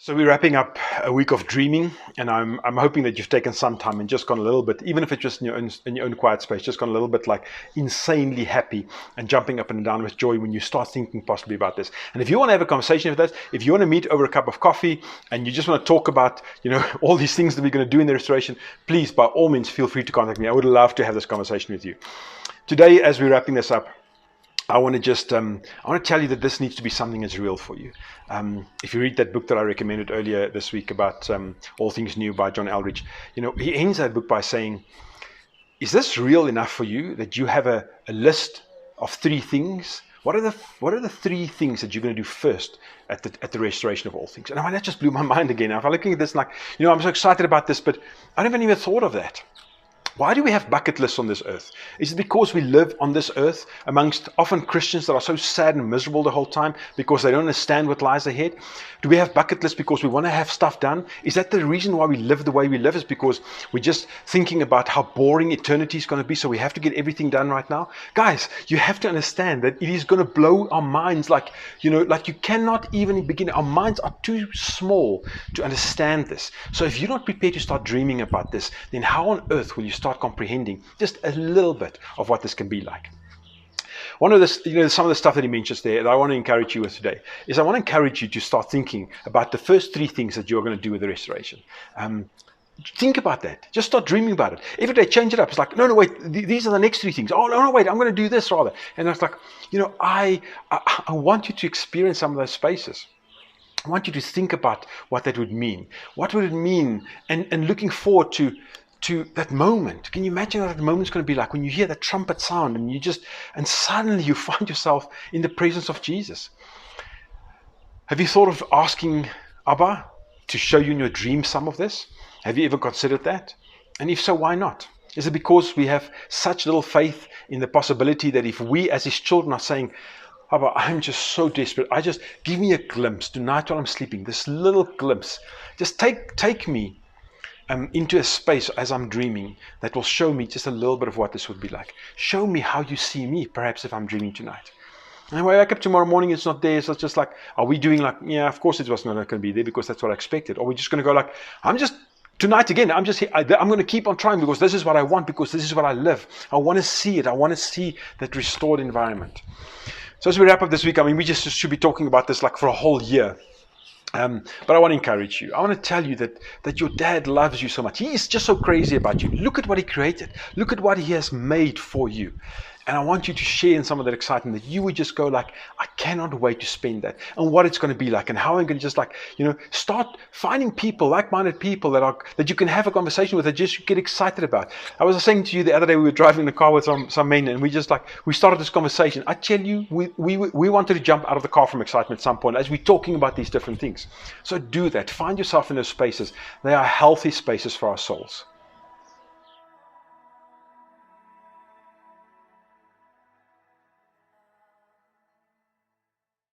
So we're wrapping up a week of dreaming, and I'm hoping that you've taken some time and just gone a little bit, even if it's just in your own quiet space, just gone a little bit like insanely happy and jumping up and down with joy when you start thinking possibly about this. And if you want to have a conversation with us, if you want to meet over a cup of coffee and you just want to talk about all these things that we're going to do in the restoration, please by all means feel free to contact me. I would love to have this conversation with you. Today, as we're wrapping this up, I want to tell you that this needs to be something that's real for you. If you read that book that I recommended earlier this week about All Things New by John Eldredge, he ends that book by saying, is this real enough for you that you have a list of 3 things? What are the 3 things that you're going to do first at the restoration of all things? And that just blew my mind again. I'm looking at this like, I'm so excited about this, but I haven't even thought of that. Why do we have bucket lists on this earth? Is it because we live on this earth amongst often Christians that are so sad and miserable the whole time because they don't understand what lies ahead? Do we have bucket lists because we want to have stuff done? Is that the reason why we live the way we live? Is because we're just thinking about how boring eternity is going to be, so we have to get everything done right now? Guys, you have to understand that it is going to blow our minds like you cannot even begin. Our minds are too small to understand this. So if you're not prepared to start dreaming about this, then how on earth will you start comprehending just a little bit of what this can be like? One of this, some of the stuff that he mentions there that I want to encourage you with today is I want to encourage you to start thinking about the first 3 things that you're going to do with the restoration. Think about that. Just start dreaming about it. Every day, change it up. It's like, no, wait, these are the next 3 things. Oh, no, wait, I'm going to do this rather. And it's like, I want you to experience some of those spaces. I want you to think about what that would mean. What would it mean? And looking forward to that moment. Can you imagine what that moment's going to be like when you hear the trumpet sound and suddenly you find yourself in the presence of Jesus? Have you thought of asking Abba to show you in your dream some of this? Have you ever considered that? And if so, why not? Is it because we have such little faith in the possibility that if we as his children are saying, Abba, I'm just so desperate. Give me a glimpse tonight while I'm sleeping, this little glimpse. Just take me into a space as I'm dreaming that will show me just a little bit of what this would be like. Show me how you see me, perhaps if I'm dreaming tonight. And when I wake up tomorrow morning, it's not there. So it's just like, are we doing like, yeah, of course it was not going to be there because that's what I expected. Or we're just going to go like, tonight again, I'm just here. I'm going to keep on trying because this is what I want, because this is what I live. I want to see it. I want to see that restored environment. So as we wrap up this week, we just should be talking about this like for a whole year. But I want to encourage you. I want to tell you that your dad loves you so much. He is just so crazy about you. Look at what he created. Look at what he has made for you. And I want you to share in some of that excitement, that you would just go like, I cannot wait to spend that, and what it's going to be like, and how I'm going to just start finding people, like-minded people that you can have a conversation with, that just get excited about. I was saying to you the other day, we were driving in the car with some men, and we started this conversation. I tell you, we wanted to jump out of the car from excitement at some point as we're talking about these different things. So do that. Find yourself in those spaces. They are healthy spaces for our souls.